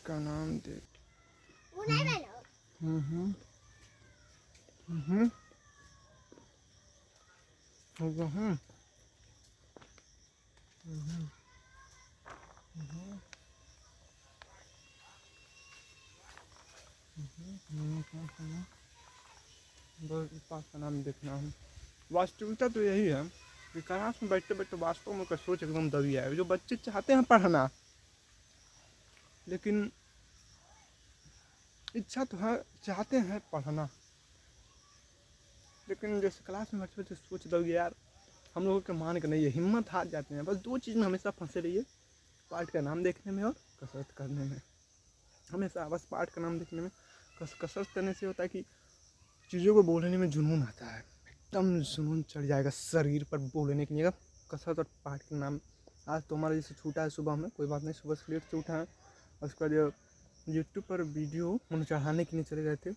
का नाम देख। पास का नाम देखना है। वास्तविकता तो यही है कि क्लास में बैठते बैठते वास्तव में का सोच एकदम दबिया है। जो बच्चे चाहते हैं पढ़ना, लेकिन इच्छा तो है, चाहते हैं पढ़ना, लेकिन जैसे क्लास में बैठते बैठते सोच दबिया यार, हम लोगों के मान के नहीं है, हिम्मत हार जाते हैं। बस दो चीज़ में हमेशा फंसे रहिए, पाठ का नाम देखने में और कसरत करने में। हमेशा बस पाठ का नाम देखने में, कसरत करने से होता है कि चीज़ों को बोलने में जुनून आता है, एकदम जुनून चढ़ जाएगा शरीर पर बोलने के लिए। कसरत और पाठ का नाम आज तो हमारा जैसे छूटा है सुबह में, कोई बात नहीं, सुबह से लेट से उठा है। उसका जो यूट्यूब पर वीडियो मनो चढ़ाने के लिए चले गए थे,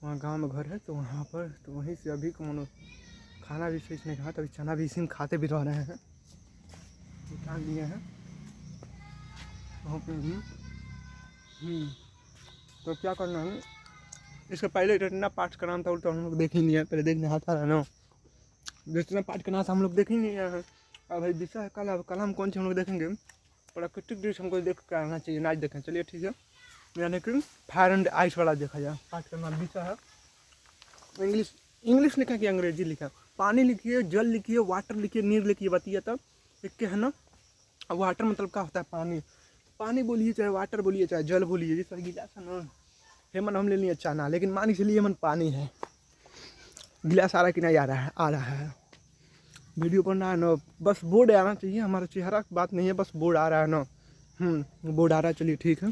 वहाँ गांव में घर है तो वहाँ पर, तो वहीं से अभी को मनो खाना भी सही से नहीं खाया, तभी चना भी इसी में खाते भी रह रहे हैं, निकाल लिए हैं वहाँ पर भी। तो क्या करना है, इसका पहले रटना पाठ का नाम था तो हम लोग देख ही नहीं है, पहले देखने आता रहा ना, रटना पाठ का नाम हम लोग देख ही नहीं है। अब भाई विषय है कल हम कौन से हम लोग देखेंगे, प्राकृतिक दृश्य हमको देख कर आना चाहिए, ना देखें। चलिए ठीक है, यानी कि फायर एंड आइस वाला देखा जाए। पाठ का नाम विषय है, इंग्लिश लिखा कि अंग्रेजी लिखा, पानी लिखिए, जल लिखिए, वाटर लिखिए, नीर लिखिए, बताइए तब एक के है ना। वाटर मतलब क्या होता है, पानी, पानी बोलिए चाहे वाटर बोलिए चाहे जल बोलिए, जिस तरह गिलास है ना, हेमन हम ले लिए चाना, लेकिन मान के लिए हेमन पानी है, गिलास आ रहा कि नहीं आ रहा है। वीडियो बनना है ना, बस बोर्ड आना चाहिए, हमारा चेहरा की बात नहीं है, बस बोर्ड आ रहा है ना। बोर्ड आ रहा है, चलिए ठीक है।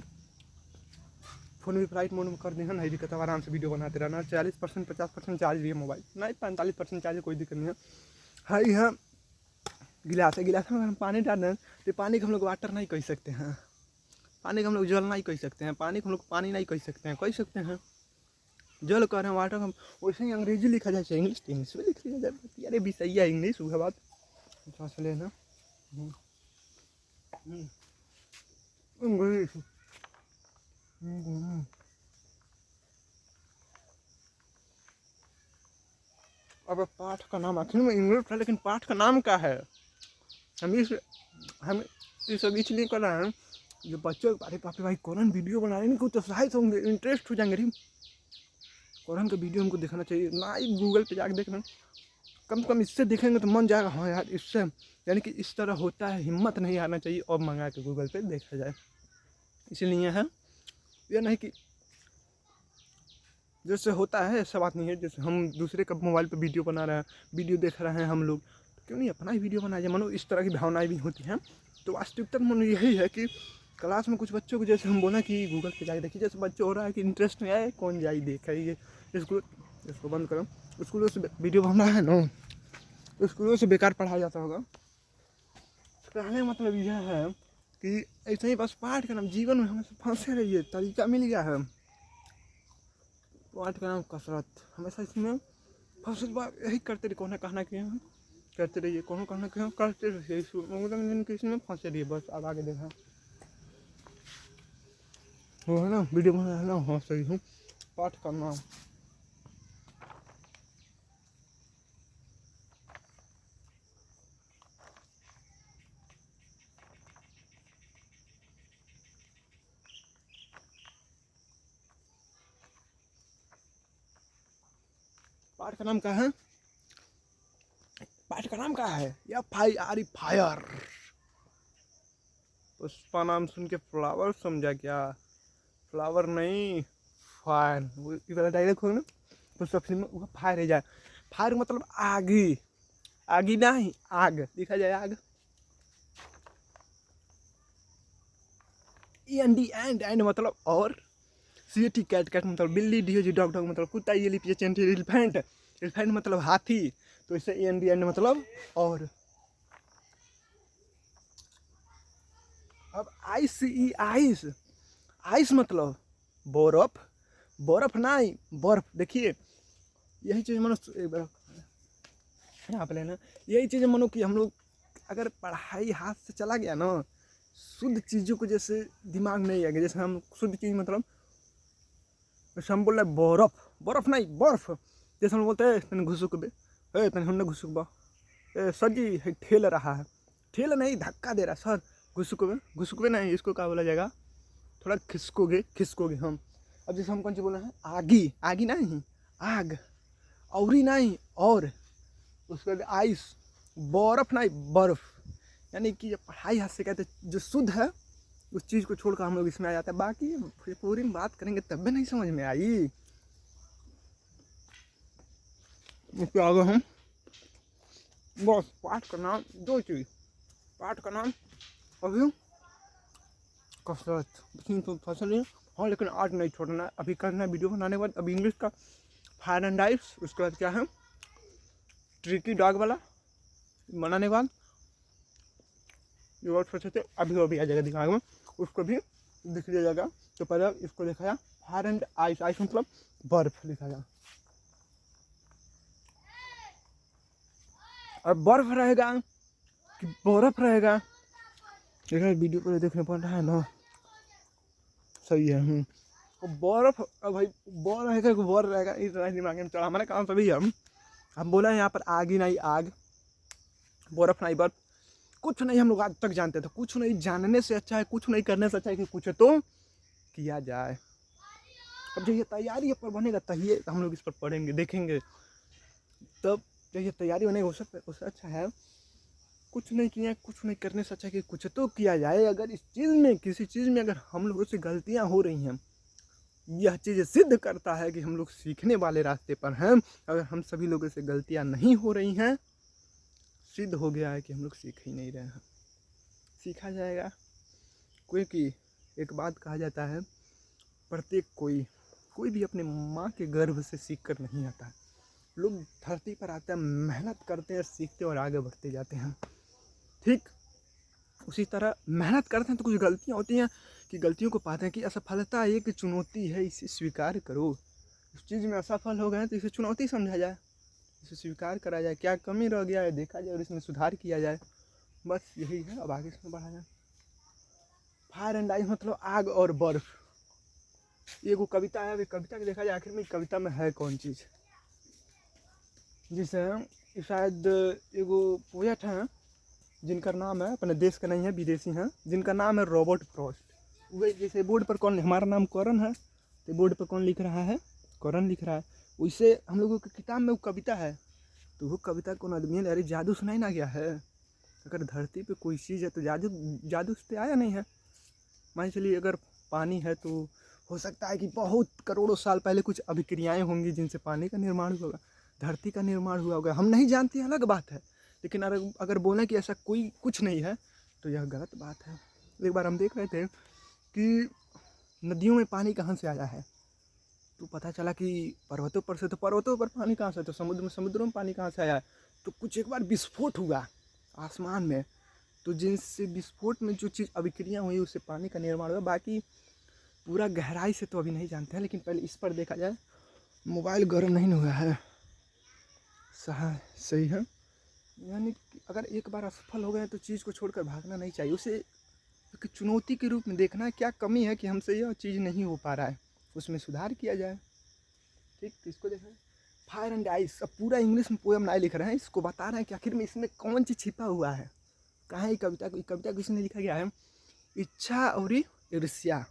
फ़ोन भी फ्लाइट मोड में कर दें, नहीं दिक्कत है, आराम से वीडियो बनाते रहना। 40% 50% चार्ज भी है मोबाइल, नहीं 45% चार्ज, कोई दिक्कत नहीं है। हाई है गिलास है, गिलास में अगर हम पानी डाल दें तो पानी को हम लोग वाटर नहीं कह सकते हैं, पानी को हम लोग जल नहीं कह सकते हैं, पानी को हम लोग पानी नहीं कह सकते हैं, जल कह रहे हैं, वाटर हम वैसे ही अंग्रेजी लिखा जाए, इंग्लिश तो इंग्लिश में लिख लिया जाए। अरे भी सही है इंग्लिश, वह बात अच्छा लेना इंग्लिश। अब पाठ का नाम आखिर में इंग्लिश था, लेकिन पाठ का नाम क्या है, हम इस सब इसलिए कर रहे हैं जो बच्चों अरे पापे भाई कौन वीडियो बना रहे हैं, कुछ उत्साहित होंगे, इंटरेस्ट हो जाएंगे। री कौन का वीडियो हमको देखना चाहिए ना, ही गूगल पे जाकर देखना, कम से कम इससे देखेंगे तो मन जाएगा, हाँ यार इससे, यानी कि इस तरह होता है, हिम्मत नहीं आना चाहिए और मंगा के गूगल पे देखा जाए। इसलिए है ये नहीं कि जैसे होता है ऐसा बात नहीं है, जैसे हम दूसरे का मोबाइल पे वीडियो बना रहे हैं, वीडियो देख रहे हैं हम लोग, तो क्यों नहीं अपना ही वीडियो बनाया जाए। मनो इस तरह की भावनाएं भी होती हैं। तो वास्तविकता मनो यही है कि क्लास में कुछ बच्चों को जैसे हम बोला कि गूगल पे जाके देखिए, जैसे बच्चे हो रहा है कि इंटरेस्ट नहीं आए, कौन जाए देखा ये इसको बंद करो, स्कूलों से वीडियो बना है ना, तो स्कूलों से बेकार पढ़ाया जाता होगा। कहने का मतलब यह है कि ऐसे ही बस पाठ का नाम, जीवन में हमेशा फंसे रहिए, तरीका मिल गया है। पाठ का नाम कसरत, हमेशा इसमें फसल बात यही करते रहिए, कौन कहना कि करते रहिए, कौन कहना कि करते रहिए, इसमें फंसे रहिए बस। अब आगे देखा वो है ना, वीडियो बना है ना, हाँ सही हूँ। पाठ का नाम पाठ का नाम क्या है, पाठ का नाम क्या है, या फायर। पुष्पा नाम सुन के फ्लावर समझा क्या, फ्लावर नहीं फायर, वो वाला डायरेक्ट हो ना, पुष्पा फिल्म में वो फायर है जाए, फायर मतलब आगी, आगी नहीं आग लिखा जाए, आग एंड मतलब और, सी कैट, कैट मतलब बिल्ली, डी डॉग मतलब कुत्ता, ये एलिफेंट, एलिफेंट मतलब हाथी, तो इसे एंड मतलब और। अब आइस, आइस मतलब बर्फ, बर्फ नहीं बर्फ। देखिए यही चीज़ मनो यहाँ पे लेना, यही चीज़ मनो कि हम लोग अगर पढ़ाई हाथ से चला गया ना, शुद्ध चीज़ों को जैसे दिमाग नहीं आएगा, जैसे हम शुद्ध चीज़ मतलब जैसे हम बोल रहे बर्फ़, बर्फ़ नहीं बर्फ़, जैसे हम बोलते हैं तन घुसुक बे, तन हमने घुसुक बा, सर जी ठेल रहा है, ठेल नहीं धक्का दे रहा सर, घुसुक बे नहीं, इसको क्या बोला जाएगा, थोड़ा खिसकोगे हम। अब जैसे हम कौन सी बोल रहे हैं, आगी, आगी नहीं आग, औरी नहीं और, उसके बाद आइस, बर्फ़ नहीं बर्फ़। यानी कि पढ़ाई हाथ से कहते जो शुद्ध है उस चीज़ को छोड़कर हम लोग इसमें आ जाते हैं, बाकी पूरी बात करेंगे तब भी नहीं समझ में आई। इसके आगे हम बस पाठ का नाम, दो चीज़, पाठ का नाम अभी कसरत, तो फसल है हाँ, लेकिन आज नहीं छोड़ना है, अभी करना है वीडियो बनाने के बाद। अभी इंग्लिश का फायर एंड आइस, उसके बाद क्या है ट्रिकी डॉग वाला बनाने के बाद ये बहुत सोचे थे, अभी आ जाएगा दिमाग में, उसको भी दिख लिया जाएगा। तो पहले इसको लिखा जाए फायर एंड आइस, आइस मतलब बर्फ लिखा जाए, और बर्फ रहेगा कि बर्फ रहेगा, लेकिन वीडियो पर देखने पड़ रहा है ना, सही है। तो बर्फ, भाई बर्फ रहेगा कि बर्फ रहेगा, इतना दिमाग में चला हमारे काम सभी हम बोला यहाँ पर आग ही नहीं आग, बर्फ नहीं बर्फ, कुछ नहीं हम लोग आज तक जानते थे। कुछ नहीं जानने से अच्छा है, कुछ नहीं करने से अच्छा है कि कुछ तो किया जाए। अब जब ये तैयारी पर बनेगा तभी हम लोग इस पर पढ़ेंगे देखेंगे, तब जब ये तैयारी बनेगा उससे अच्छा है कुछ नहीं किया, कुछ नहीं करने से अच्छा है कि कुछ तो किया जाए। अगर इस चीज़ में किसी चीज़ में अगर हम लोगों से गलतियाँ हो रही हैं, यह चीज़ सिद्ध करता है कि हम लोग सीखने वाले रास्ते पर हैं। अगर हम सभी लोगों से गलतियाँ नहीं हो रही हैं, सिद्ध हो गया है कि हम लोग सीख ही नहीं रहे हैं, सीखा जाएगा। क्योंकि एक बात कहा जाता है, प्रत्येक कोई भी अपने माँ के गर्भ से सीख कर नहीं आता है। लोग धरती पर आते हैं, मेहनत करते हैं, सीखते और आगे बढ़ते जाते हैं। ठीक उसी तरह मेहनत करते हैं तो कुछ गलतियाँ होती हैं कि गलतियों को पाते हैं कि असफलता एक चुनौती है, इसे स्वीकार करो। उस चीज़ में असफल हो गए तो इसे चुनौती समझा जाए, इसे स्वीकार करा जाए, क्या कमी रह गया है देखा जाए और इसमें सुधार किया जाए, बस यही है। अब आगे इसमें बढ़ा जाए। फायर एंड आइस मतलब आग और बर्फ। ये वो कविता है, कविता के देखा जाए आखिर में कविता में है कौन चीज़, जिसे शायद एगो पोएट हैं जिनका नाम है, अपने देश का नहीं है विदेशी हैं, जिनका नाम है रॉबर्ट फ्रॉस्ट। वही जैसे बोर्ड पर कौन, हमारा नाम करण है तो बोर्ड पर कौन लिख रहा है, करण लिख रहा है। वैसे हम लोगों की किताब में वो कविता है, तो वो कविता कौन आदमी है, अरे जादू सुनाई ना गया है। अगर धरती पे कोई चीज़ है तो जादू से आया नहीं है। मान चलिए अगर पानी है तो हो सकता है कि बहुत करोड़ों साल पहले कुछ अभिक्रियाएँ होंगी जिनसे पानी का निर्माण हुआ, धरती का निर्माण हुआ होगा, हम नहीं जानते, अलग बात है। लेकिन अगर बोलें कि ऐसा कोई कुछ नहीं है तो यह गलत बात है। एक बार हम देख रहे थे कि नदियों में पानी कहाँ से आया है, तो पता चला कि पर्वतों पर से, तो पर्वतों पर पानी कहाँ से, तो समुद्रों में पानी कहाँ से आया है। तो कुछ एक बार विस्फोट हुआ आसमान में, तो जिनसे विस्फोट में जो चीज़ अभिक्रिया हुई उससे पानी का निर्माण हुआ। बाकी पूरा गहराई से तो अभी नहीं जानते हैं, लेकिन पहले इस पर देखा जाए। मोबाइल गर्म नहीं हुआ है, सही है। यानी कि अगर एक बार असफल हो गए तो चीज़ को छोड़कर भागना नहीं चाहिए, उसे एक चुनौती के रूप में देखना है, क्या कमी है कि हमसे यह चीज़ नहीं हो पा रहा है, उसमें सुधार किया जाए। ठीक, तो इसको देखा फायर एंड आइस। अब पूरा इंग्लिश में पोएम नहीं लिख रहे हैं, इसको बता रहे हैं कि आखिर में इसमें कौन चीज़ छिपा हुआ है, कहाँ है कविता किसने लिखा गया है। इच्छा और ईर्ष्या,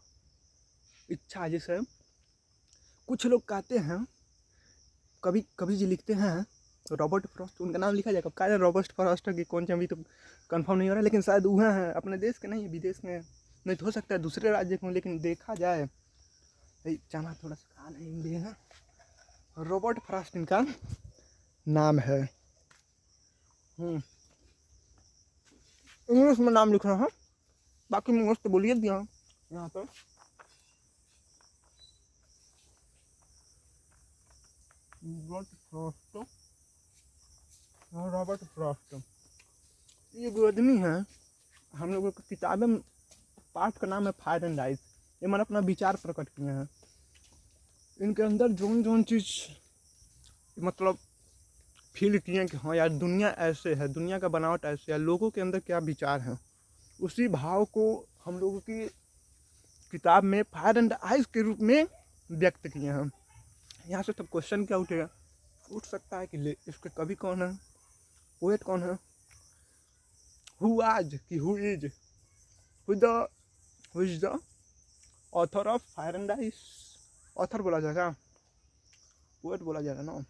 इच्छा जैसे कुछ लोग कहते हैं, कवि जी लिखते हैं रॉबर्ट फ्रॉस्ट, उनका नाम लिखा जाएगा, कहा रॉबर्ट फ्रॉस्ट की कौन से अभी तो कंफर्म नहीं हो रहा है, लेकिन शायद वह हैं, अपने देश के नहीं, विदेश में नहीं तो हो सकता है दूसरे राज्य को, लेकिन देखा जाए जाना थोड़ा सा कहा नहीं हिंदी है। रॉबर्ट फ्रॉस्ट इनका नाम है। इंग्लिश में नाम लिख रहा है, बाकी मैं इंग्लिश तो बोलिए दिया यहाँ पर। रॉबर्ट फ्रॉस्ट ये जो आदमी है, हम लोगों की किताबें में पाठ का नाम है फायर एंड आइस। ये मैंने अपना विचार प्रकट किए हैं, इनके अंदर जोन चीज़ मतलब फील किए कि हाँ यार दुनिया ऐसे है, दुनिया का बनावट ऐसे है, लोगों के अंदर क्या विचार है, उसी भाव को हम लोगों की किताब में फायर एंड आइस के रूप में व्यक्त किए हैं। यहाँ से तब क्वेश्चन क्या उठेगा, उठ सकता है कि इसके कवि कौन है, पोएट कौन है, हु आज कि who is, who is the author of fire and ice. Author बोला जाएगा, पोएट बोला जाएगा ना।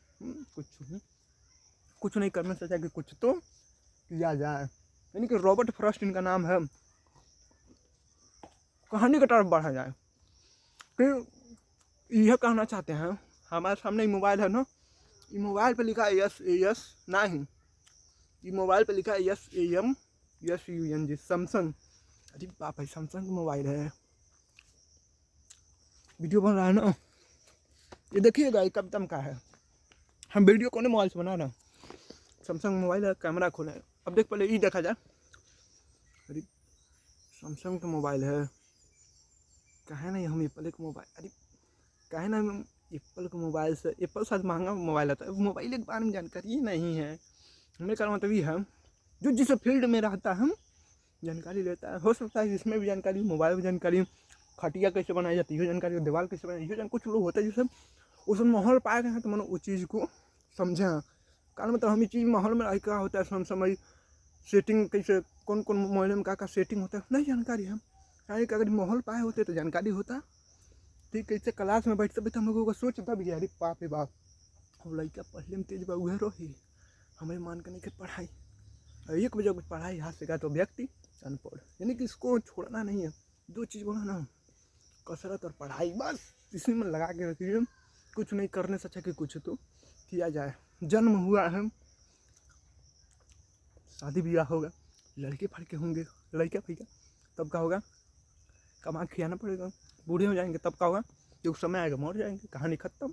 कुछ नहीं करने से चाहिए कि कुछ तो किया जाए। यानी कि रॉबर्ट फ्रॉस्ट इनका नाम है। कहानी की तरफ बढ़ा जाए कि यह कहना चाहते हैं, हमारे सामने मोबाइल है ना, ये मोबाइल पे लिखा है यस नहीं, ये मोबाइल पे लिखा है SAMSUNG सैमसंग। अरे बाप रे, सैमसंग मोबाइल है। वीडियो बन रहा है ना, ये देखिएगा, ये कब तम का है। हम वीडियो कौन मोबाइल से बना रहे हैं, सैमसंग मोबाइल है, कैमरा खोले। अब देख पहले ये देखा जाए। अरे सैमसंग का मोबाइल है, कहे ना हम एप्पल का मोबाइल, अरे कहे ना हम एप्पल के मोबाइल से, एप्पल शायद महंगा मोबाइल आता है, मोबाइल के बारे में जानकारी ही नहीं है। मेरे का मतलब ये है, जो जिस फील्ड में रहता है जानकारी लेता है। हो सकता है इसमें भी जानकारी, मोबाइल में जानकारी, खटिया कैसे बनाई जाती है जानकारी, दीवार कैसे बनाई है, कुछ लोग होते हैं जिससे उस माहौल पाए गए हैं, तो मैंने उस चीज़ को समझा। कारण मतलब हम चीज़ माहौल में रह क्या होता है, समझ सेटिंग कैसे, कौन कौन मोबाइल में क्या सेटिंग होता है, नहीं जानकारी है। यानी कि अगर माहौल पाए होते तो जानकारी होता। ठीक कैसे क्लास में बैठते बैठते हम लोगों को सोचता भी, अरे बाप रे बाप, अब लड़का पढ़ने में तेज बा उहे रही, हमें मान के नहीं कि पढ़ाई, एक बजे कुछ पढ़ाई हाथ से का तो व्यक्ति अनपढ़। यानी कि इसको छोड़ना नहीं है, दो चीज़ बोला ना, कसरत और पढ़ाई, बस इसी में लगा के रखिए। कुछ नहीं करने से अच्छा कि कुछ तो किया जाए। जन्म हुआ है, शादी ब्याह होगा, लड़के फड़के होंगे, लड़का फैका, तब का होगा, कमा खियाना पड़ेगा। बूढ़े हो जाएंगे तब का होगा, जो समय आएगा मर जाएंगे, कहानी खत्म।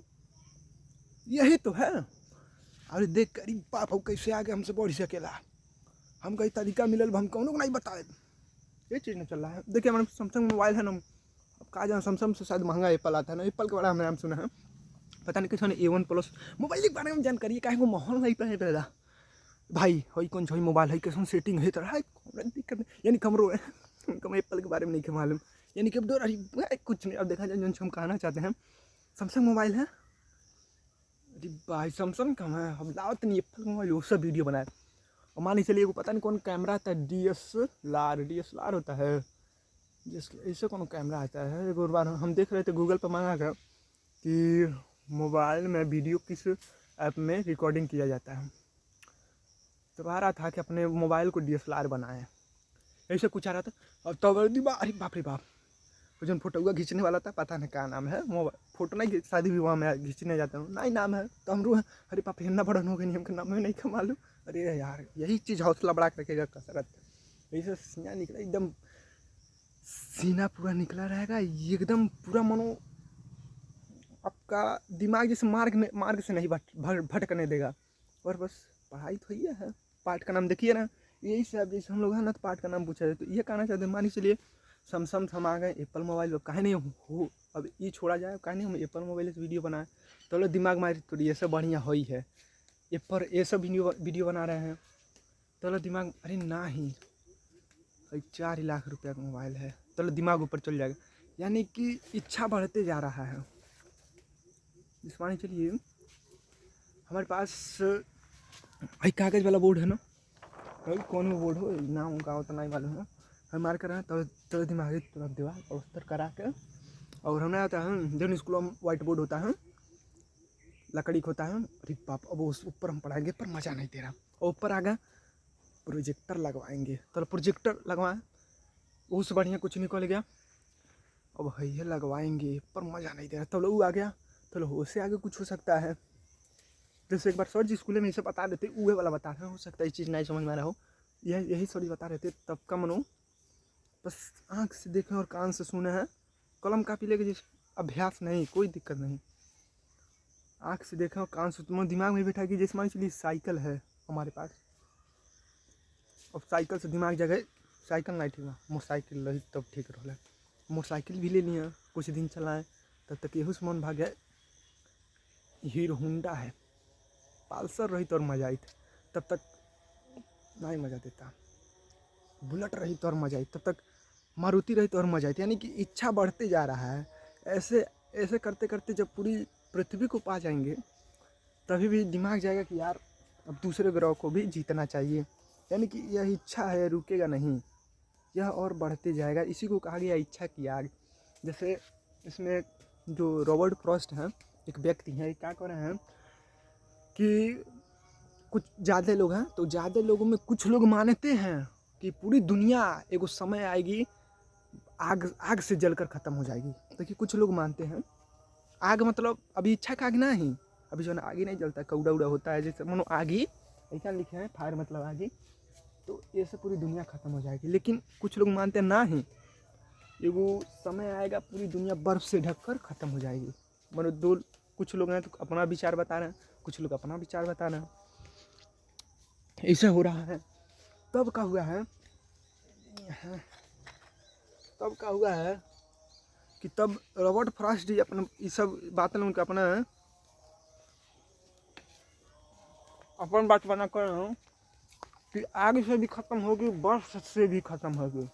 यही तो है। अरे देख कर बाप हो कैसे आगे हमसे बढ़ सकेला, हम कई तरीका मिलल, हम कौन को नहीं बताए। ये चीज़ नहीं चल रहा है। देखिए हमारे सैमसंग मोबाइल है ना, अब कहा जाए सैमसंग से शायद महंगा एप्पल आता है ना, एप्पल के बारे में नाम सुना है, पता नहीं किसी ने A1 प्लस मोबाइल के बारे में जानकारी, कहे को माहौल नहीं पाए पैदा भाई, हई कौन छई मोबाइल है, कैसे सेटिंग है तरह दिक्कत। यानी कमरो है, कम एप्पल के बारे में नहीं मालूम। यानी कि अब दो कुछ नहीं। अब देखा जाए जो हम कहना चाहते हैं, सैमसंग मोबाइल है, अरे भाई सैमसंग कम है, हम लाओ तो नहीं एप्पल मोबाइल, वो सब वीडियो बनाए। और मान चलिए वो पता नहीं कौन कैमरा आता है, DSLR होता है, जिसके ऐसे कौन कैमरा आता है। एक बार हम देख रहे थे गूगल पर मांगा कर कि मोबाइल में वीडियो किस ऐप में रिकॉर्डिंग किया जाता है, तो आ रहा था कि अपने मोबाइल को DSLR बनाए, ऐसे कुछ आ रहा था। और तब अरे बाप रे बाप, वो जो फोटो खींचने वाला था, पता नहीं क्या नाम है, मोबाइल फोटो नहीं शादी विवाह में खींचने जाता हूँ, नहीं नाम है तो हम रो, अरे पापा इतना बड़ा हो गई, हमको नाम नहीं का मालूम। अरे यार यही चीज़ हौसला बढ़ा के रखेगा, कसरत। ऐसे सीना निकला एकदम, सीना पूरा निकला रहेगा एकदम, पूरा मनो आपका दिमाग जैसे मार्ग से नहीं भटकने देगा। और बस पढ़ाई तो ही है। पाठ का नाम देखिए ना, यही सब जैसे हम लोग हैं ना, तो पाठ का नाम पूछा जाए तो ये कहना चाहते हैं, मान चलिए सैमसंग हम आ गए, एप्पल मोबाइल कहे नहीं हो, अब ये छोड़ा जाए, कहे नहीं हम एप्पल मोबाइल से वीडियो बनाए, तो लो दिमाग मारी तो ये सब बढ़िया हो ही है, एप्पल ये सब वीडियो बना रहे हैं, तो लो दिमाग, अरे ना ही 4 लाख रुपया का मोबाइल है, तो लो दिमाग ऊपर चल जाएगा। यानी कि इच्छा बढ़ते जा रहा है। इस मान चलिए हमारे पास भाई कागज़ वाला बोर्ड है ना, भाई कौन वो बोर्ड हो, नाम का तो नहीं मालूम है, हम मार कर तो दिमाग तुरंत दीवार प्लस्तर करा के, और हमने आता है जो स्कूलों में वाइट बोर्ड होता है, लकड़ी का होता है, अरे बाप, अब उस ऊपर हम पढ़ाएंगे पर मज़ा नहीं दे रहा, और ऊपर आ गया प्रोजेक्टर लगवाएंगे, तो प्रोजेक्टर लगवाएं, उससे बढ़िया कुछ निकल गया, अब है लगवाएंगे पर मज़ा नहीं दे रहा, तो लोग आ गया, तो लो उससे आगे कुछ हो सकता है। जैसे एक बार सर जी स्कूल में इसे बता देते, उहे वाला बता रहे हो सकता है ये चीज़ नहीं समझ में आ रहा हो, यही सॉरी बता रहे थे, तब का मनो बस आँख से देखे और कान से सुने हैं, कलम कापी लेके जिस अभ्यास नहीं, कोई दिक्कत नहीं, आँख से देखें और कान से तुम्हारे दिमाग में बैठा कि जैसे मान चलिए साइकिल है हमारे पास, अब साइकिल से दिमाग जगह साइकिल नहीं ठीक है, मोटरसाइकिल रही तब ठीक रहा, मोटरसाइकिल भी ले लिया, कुछ दिन चलाएँ, तब तक यही से मन भाग गया हीरो होंडा है, पाल्सर रही तो और मज़ा आई थी, तब तक नहीं मज़ा देता। बुलेट रही तो और मजा आई, तब तक मारुति रही तो और मजा आई। यानी कि इच्छा बढ़ते जा रहा है। ऐसे ऐसे करते करते जब पूरी पृथ्वी को पा जाएंगे तभी भी दिमाग जाएगा कि यार अब दूसरे ग्रह को भी जीतना चाहिए। यानी कि यह इच्छा है, रुकेगा नहीं, यह और बढ़ते जाएगा। इसी को कहा गया इच्छा की आग। जैसे इसमें जो रॉबर्ट फ्रॉस्ट हैं, एक व्यक्ति हैं, क्या कह रहे हैं कि कुछ ज़्यादा लोग हैं तो ज़्यादा लोगों में कुछ लोग मानते हैं कि पूरी दुनिया एगो समय आएगी आग आग से जलकर ख़त्म हो जाएगी। देखिए कुछ लोग मानते हैं आग मतलब अभी इच्छा का आग ना ही, अभी जो है आग ही नहीं जलता, कौड़ा उड़ा होता है, जैसे मानो आग ही ऐसा लिखे हैं, फायर मतलब आग ही, तो ऐसे पूरी दुनिया ख़त्म हो जाएगी। लेकिन कुछ लोग मानते हैं ना ही, एगो समय आएगा पूरी दुनिया बर्फ़ से ढककर ख़त्म हो जाएगी। मानो दो कुछ लोग हैं तो अपना विचार बता रहे हैं, कुछ लोग अपना विचार बता रहे हैं, ऐसा हो रहा है। तब क्या हुआ है, तब क्या हुआ है कि तब रॉबर्ट फ्रॉस्ट जी अपना ये सब बातें उनका अपन बात बना कर रहा हूँ कि आग से भी ख़त्म होगी, बर्फ़ से भी ख़त्म होगी।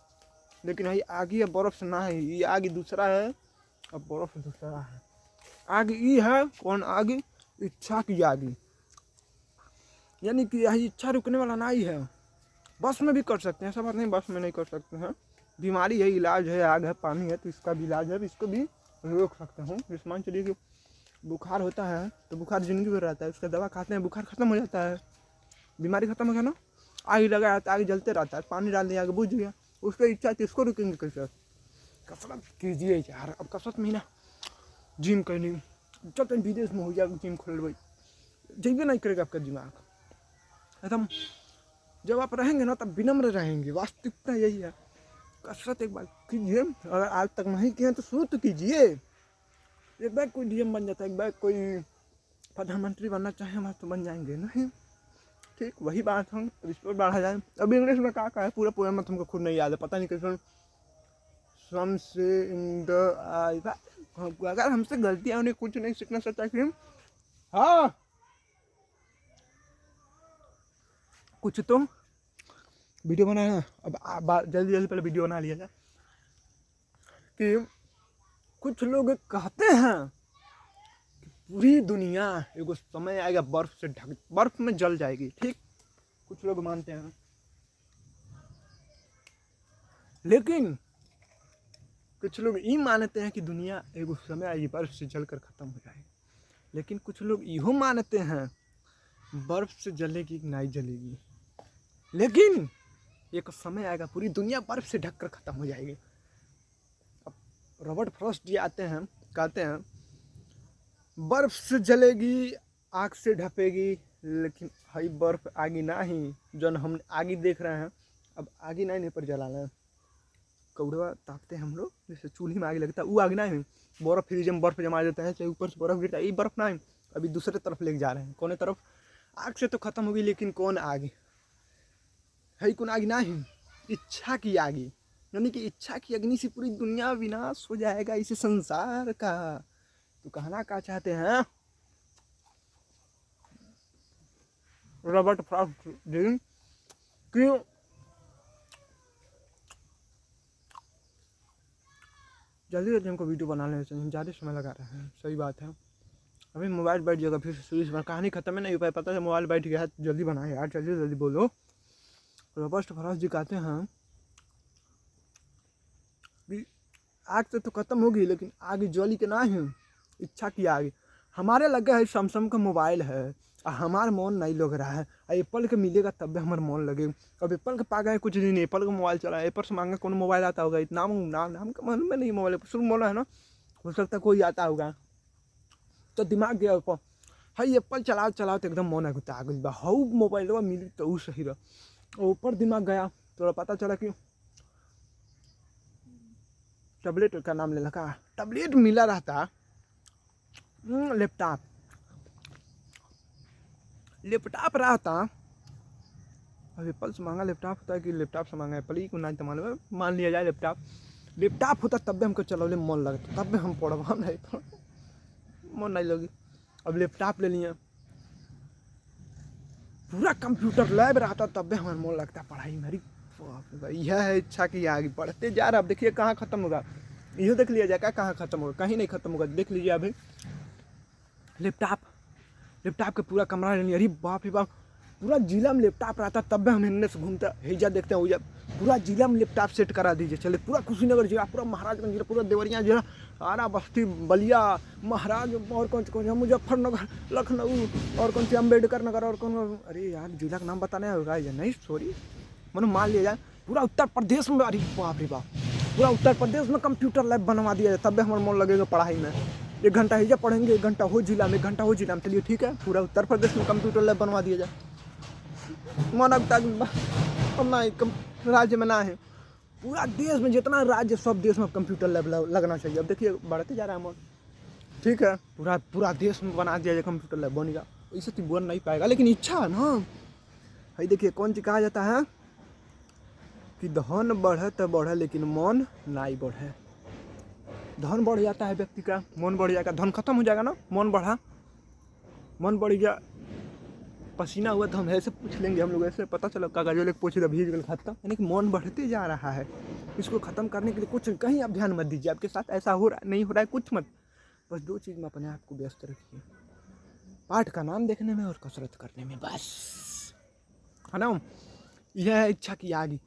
लेकिन ये आग या बर्फ़ से ना है, ये आग दूसरा है और बर्फ़ दूसरा है। आग ये है कौन आग, इच्छा की आग। यानी कि यह इच्छा रुकने वाला ना ही है। बस में भी कर सकते हैं, ऐसा बात नहीं बस में नहीं कर सकते हैं। बीमारी है, इलाज है, आग है, पानी है, तो इसका भी इलाज है, इसको भी रोक सकते हूँ। जैसे मान चलिए कि बुखार होता है तो बुखार जिंदगी भर रहता है, उसका दवा खाते हैं बुखार ख़त्म हो जाता है, बीमारी ख़त्म हो गया ना। आग लगा रहता है, आग जलते रहता है, पानी डाल दिया आग बुझ गया, उसका इच्छा थी, इसको रुकेंगे कैसे। कसरत कीजिए यार, अब कसरत में ही ना जिम करनी, जब तक विदेश में हो जाएगा जिम खोल भाई, जैसे नहीं करेगा आपका दिमाग एकदम। जब आप रहेंगे ना तब विनम्र रहेंगे, वास्तविकता यही है। कसरत एक बार कीजिए, अगर आज तक नहीं किए तो शुरू तो कीजिए। एक बार कोई डीएम बन जाता है, एक बार कोई प्रधानमंत्री बनना चाहे हम तो बन जाएंगे नहीं, ठीक वही बात हम रिश्वत बढ़ा जाए। अभी इंग्लिश में क्या कहा है पूरा पूरा मत हमको खुद नहीं याद है, पता नहीं कैसे सम से इन द अगर हमसे गलतियाँ उन्हें कुछ नहीं सीखना सकता कि हाँ कुछ तो वीडियो बनाना। अब जल्दी जल्दी पहले वीडियो बना लिया जाए कि कुछ लोग कहते हैं कि पूरी दुनिया एगो समय आएगा बर्फ से ढक, बर्फ में जल जाएगी, ठीक कुछ लोग मानते हैं। लेकिन कुछ लोग ये मानते हैं कि दुनिया एगो समय आएगी बर्फ से जलकर ख़त्म हो जाएगी। लेकिन कुछ लोग यो मानते हैं बर्फ से जलेगी नहीं जलेगी, लेकिन एक समय आएगा पूरी दुनिया बर्फ से ढककर ख़त्म हो जाएगी। अब रॉबर्ट फ्रॉस्ट जी आते हैं, कहते हैं बर्फ से जलेगी, आग से ढपेगी, लेकिन हई बर्फ आगी ना ही जो हम आगे देख रहे हैं, अब आगे नहीं पर जलाना है। कौड़वा तापते हैं हम लोग, जैसे चूल्ही में आग लगता है, वो आग ना है, बर्फ फ्रिज में बर्फ जमा देता है, चाहे ऊपर से बर्फ गिरता है, ये बर्फ ना है। अभी दूसरे तरफ लेके जा रहे हैं, कौन तरफ, आग से तो ख़त्म होगी, लेकिन कौन आग है, कौन आग ना है, इच्छा की आगी। यानी कि इच्छा की अग्नि से पूरी दुनिया विनाश हो जाएगा इस संसार का। तो कहना क्या चाहते हैं रॉबर्ट फ्रॉस्ट जी कि जल्दी जल्दी हमको वीडियो बना लेना चाहिए, ज़्यादा समय लगा रहे हैं। सही बात है, अभी मोबाइल बैठ जाएगा फिर शुरू से कहानी ख़त्म ही नहीं हो पाया, पता है मोबाइल बैठ गया है, जल्दी बनाए यार, जल्दी जल्दी बोलो। रॉबर्ट फ्रॉस्ट जी कहते हैं कि आग से तो ख़त्म होगी, लेकिन आग जली के ना है, इच्छा की आग। हमारे लगे है सैमसंग का मोबाइल है और हमारा मन नहीं लग रहा है, एप्पल के मिलेगा तब भी हमारा मन लगे। अब एप्पल के पा गए कुछ दिन, एप्पल का मोबाइल चला, एप्पल से महंगा कौन मोबाइल आता होगा, इतना नाम का मन में नहीं, मोबाइल शुरू बोला है ना, हो सकता है कोई आता होगा, तो दिमाग गया ऊपर, हाई एप्पल चलाओ चलाओ तो एकदम मन आगुता आ गई, हाउ मोबाइल मिली तो वो सही रहा। ऊपर दिमाग गया तो पता चला कि टैबलेट का नाम ले लगा, टैबलेट मिला रहता, लैपटॉप लैपटॉप रहता। अब एप्पल से महंगा लैपटॉप होता है कि लैपटॉप से महंगा एप्पल ही को ना, तो मान लिया जाए लैपटॉप होता तब भी हमको चलाने मन लगता, तब भी हम पढ़ब, हम नहीं मन नहीं लगी। अब लैपटॉप ले लिए, पूरा कंप्यूटर लैब रहता तब भी हमारा मन लगता पढ़ाई मेरी, बाप रे भाई, यह है इच्छा की आगे बढ़ते जा रहा। अब देखिए कहाँ खत्म होगा, ये देख लिया जाएगा कहाँ खत्म होगा, कहीं नहीं खत्म होगा। देख लीजिए अभी लैपटॉप, लैपटॉप का पूरा कमरा ले लिया। अरे बाप रे बाप, पूरा जिला में लैपटॉप रहता तब भी हम हिन्ने से घूमते हैजा देखते हैं। पूरा जिला में लैपटॉप सेट करा दीजिए। चले पूरा कुशीनगर जिला, पूरा महाराजगंज जिला, पूरा देवरिया जिला, आरा बस्ती, बलिया, महाराज, और कौन से मुजफ्फरनगर, लखनऊ, और कौन से अम्बेडकर नगर, और कौन, अरे यार जिला का नाम बताने होगा या नहीं, सॉरी मनो मान लिया जाए। पूरा उत्तर प्रदेश में, अरे बाप रे बाप, पूरा उत्तर प्रदेश में कंप्यूटर लैब बनवा दिया जाए, तब भी हमारा मन लगेगा पढ़ाई में। 1 घंटा हिजा पढ़ेंगे, 1 घंटा हो जिला में, 1 घंटा हो जिला में। चलिए ठीक है, पूरा उत्तर प्रदेश में कंप्यूटर लैब बनवा दिया जाए। मानवता अपना राज्य में ना है, पूरा देश में जितना राज्य, सब देश में कंप्यूटर लैब लगना चाहिए। अब देखिए बढ़ते जा रहा है अमाउंट, ठीक है, पूरा देश में बना दिया जाए कंप्यूटर लैब बनेगा। इससे तो बन नहीं पाएगा, लेकिन इच्छा है ना। भाई देखिए कौन चीज कहा जाता है कि धन बढ़े तो बढ़े लेकिन मन नहीं बढ़े। धन बढ़ जाता है व्यक्ति का, मन बढ़ जाएगा। धन खत्म हो जाएगा ना, मन बढ़ा, मन बढ़ गया, पसीना हुआ तो हम ऐसे पूछ लेंगे, हम लोग ऐसे पता चला कागजों लेके पूछ भीज गल खत्म। यानी कि मन बढ़ते जा रहा है। इसको खत्म करने के लिए कुछ कहीं आप ध्यान मत दीजिए, आपके साथ ऐसा हो रहा नहीं हो रहा है कुछ मत, बस 2 चीज़ में अपने आप को व्यस्त रखिए, पाठ का नाम देखने में और कसरत करने में, बस, है ना। यह है इच्छा की आगे।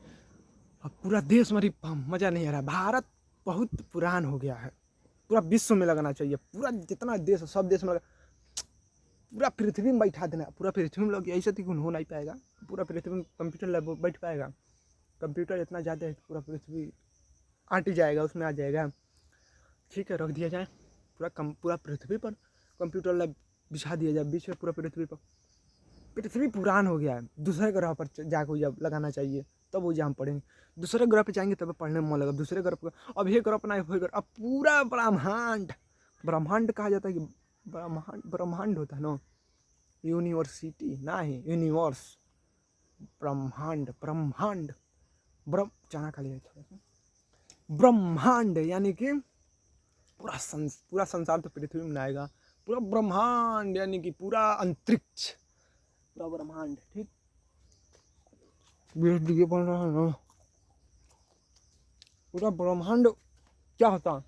अब पूरा देश में मज़ा नहीं आ रहा। भारत बहुत पुरान हो गया है, पूरा विश्व में लगाना चाहिए। पूरा जितना देश है सब देश में पूरा पृथ्वी में बैठा देना, पूरा पृथ्वी में लग गया। ऐसे तो हो नहीं पाएगा, पूरा पृथ्वी में कंप्यूटर लैब बैठ पाएगा। कंप्यूटर इतना ज़्यादा है कि पूरा पृथ्वी आंट जाएगा, उसमें आ जाएगा। ठीक है, रख दिया जाए पूरा पृथ्वी पर कंप्यूटर लैब बिछा दिया जाए, बीच में पूरा पृथ्वी पर। पृथ्वी पुरान हो गया है, दूसरे ग्रह पर जाकर जब लगाना चाहिए, तब वो हम पढ़ेंगे। दूसरे ग्रह पे जाएंगे तब पढ़ने में मन लगा। दूसरे ग्रह पर अब ये ग्रह अपना ग्रह, अब पूरा ब्रह्मांड कहा जाता है कि ब्रह्मांड होता है ना, यूनिवर्सिटी ना है, यूनिवर्स, ब्रह्मांड जाना खा लिया थोड़ा सा। ब्रह्मांड यानी कि पूरा संसार तो पृथ्वी में आएगा, पूरा ब्रह्मांड यानी कि पूरा अंतरिक्ष, पूरा ब्रह्मांड। ठीक, ये बन रहा है ना पूरा ब्रह्मांड। क्या होता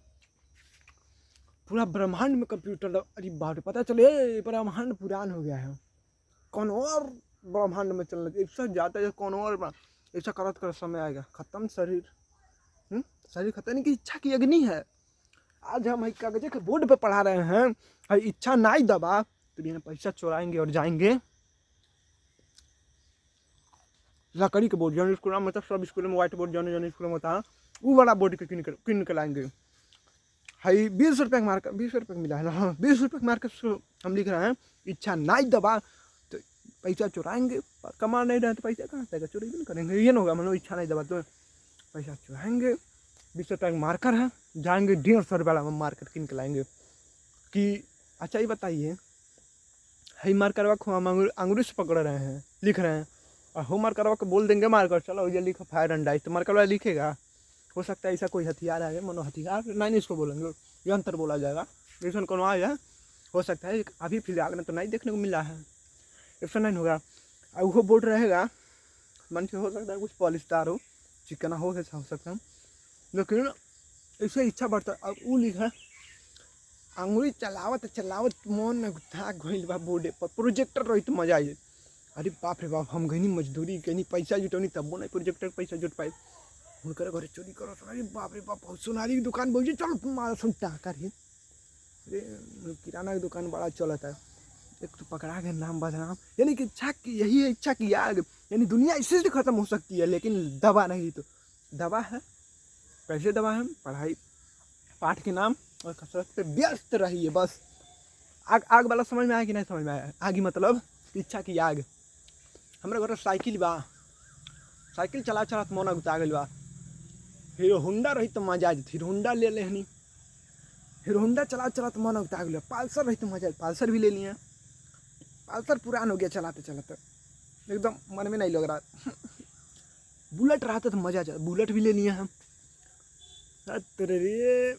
पूरा ब्रह्मांड में कंप्यूटर। अरे बाप रे, पता चले ब्रह्मांड पुरान हो गया है, कौन और ब्रह्मांड में चलना चाहिए, इससे ज़्यादा है कौन और, ऐसा करत समय आएगा खत्म शरीर। शरीर खत्म की इच्छा की अग्नि है। आज हम कागजे के बोर्ड पे पढ़ा रहे हैं, इच्छा नहीं दबा तो बिना पैसा चुराएंगे और जाएंगे लकड़ी के बोर्ड, जौन स्कूल में मतलब सब स्कूल में व्हाइट बोर्ड जौन स्कूल में होता है, वो वाला बोर्ड के किन के लाएंगे। हाई 20 रुपये का मार्कर, 20 रुपये का मिला है ना, 20 रुपये का मार्कर हम लिख रहे हैं, इच्छा नहीं दबा तो पैसा चुराएंगे। कमा नहीं रहे तो पैसा कहाँ से आएगा, चोरी भी नहीं करेंगे। ये ना होगा, मतलब इच्छा नहीं दबा तो पैसा चुराएंगे। 20 रुपये का मार्कर है, जाएंगे 150 रुपये वाला मार्कर किन के लाएंगे। कि अच्छा ये बताइए, हाई मार्कर को हम अंगूरी से पकड़ रहे हैं, लिख रहे हैं, और हो मार्कर को बोल देंगे मार्कर चलो ये लिखो फायर एंड डाइस, तो मार्कर वाला लिखेगा। हो सकता है ऐसा कोई हथियार है, मनो हथियार नहीं इसको बोलेंगे, यंत्र बोला जाएगा, जैसा कौन आया हो सकता है। अभी फिलहाल में तो नहीं देखने को मिला है, ऐसा नहीं होगा। और वो बोर्ड रहेगा मन से, हो सकता है कुछ पॉलिस्टार हो, चिकना हो सकता है, लेकिन ऐसे इच्छा बढ़ता है। अब वो लिखा अंगुली चलावत मन में था गइल बा बोर्डे पर, प्रोजेक्टर रही तो मजा आई। अरे बाप रे बाप, हम गई मजदूरी कहीं पैसा जुटौनी तब नहीं प्रोजेक्टर पैसा जुट पाए, हुनकर घरे चोरी करो। अरे बाप रे बाप, सोनारी की दुकान बोलिए चल मारा सुन टाका रे। अरे किराना की दुकान बड़ा चलता है, एक तो पकड़ा गया नाम बदनाम। यानी कि इच्छा की यही है, इच्छा की आग। यानी दुनिया इसी से खत्म हो सकती है, लेकिन दवा नहीं। तो दवा है, कैसे दवा है? पढ़ाई पाठ के नाम और कसरत पे व्यस्त रहिए बस। आग वाला समझ में आया कि नहीं समझ में आया? आग मतलब इच्छा की आग। हमारे घर साइकिल बा, साइकिल चला तो मन गुता गई बा। हीरो होंडा रही तो मजा आ जाती, हीरो होंडा ले लेनी। हीरो होंडा चला तो मन गुता गई। पल्सर रही तो मजा, पल्सर भी ले लिए। पल्सर पुरान हो गया चलाते एकदम मन में नहीं लग रहा। बुलेट रहता तो मजा आ जाता, बुलेट भी ले लिए हम। रे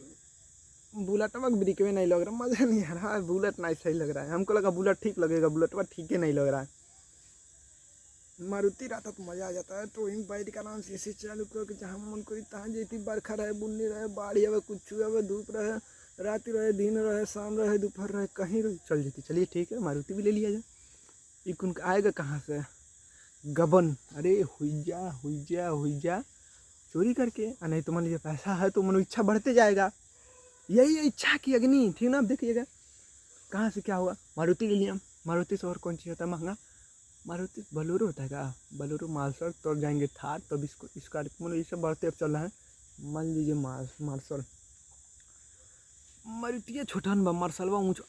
बुलेट में ब्रेक में नहीं लग रहा, मजा नहीं आ रहा। बुलेट नहीं सही लग रहा है, हमको लगा बुलेट ठीक लगेगा, बुलेट पर ठीक ही नहीं लग रहा है। मारुति रहता तो मज़ा आ जाता है। तो वहीं बैठ के आराम से ऐसे चालू करके जहाँ मन करी तहाँ जैती, बरखा रहे, बुन्नी रहे, बाढ़ी आवे, कुछ आवे, धूप रहे, रात रहे, दिन रहे, शाम रहे, दोपहर रहे, कहीं चल जाती। चलिए ठीक है, मारुति भी ले लिया जाए। इकुन आएगा कहाँ से गबन? अरे हुई जा चोरी करके, नहीं तो मान लीजिए पैसा है तो मनो इच्छा बढ़ते जाएगा। यही इच्छा की अग्नि, ठीक ना? अब देखिएगा कहाँ से क्या हुआ। मारुति ले लिया। मारुति से और कौन चीज़ होता है महंगा? मारुति बोलेरो होता है क्या? बोलेरो, मार्शल, तो जाएंगे थार, तब इसको स्कॉर्पियो, मतलब ये सब बढ़ते अब चल रहा है। मान लीजिए मार्शल, मारुति छोटा बा, मार्शल बा ऊँच,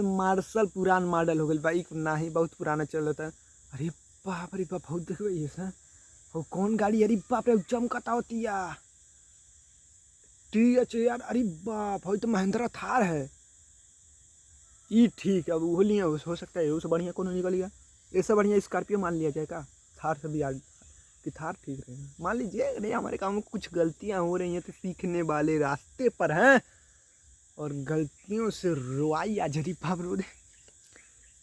मार्शल पुरान मॉडल हो गई बाइक, ना ही बहुत पुराना चल रहा है। अरे बाप रे बाप, बहुत देखो ये सर हो कौन गाड़ी? अरे बाप रे चमकता होती है यार। अरे बाप, हो तो महिंद्रा थार है ये। ठीक है, अब वो लिया हो सकता है उससे बढ़िया कौन निकल गया। इससे बढ़िया स्कॉर्पियो मान लिया जाए का? थार से भी आगे कि थार ठीक रहेगा। मान लीजिए अरे हमारे काम में कुछ गलतियां हो रही हैं तो सीखने वाले रास्ते पर हैं, और गलतियों से रुआई या जरीफा रो,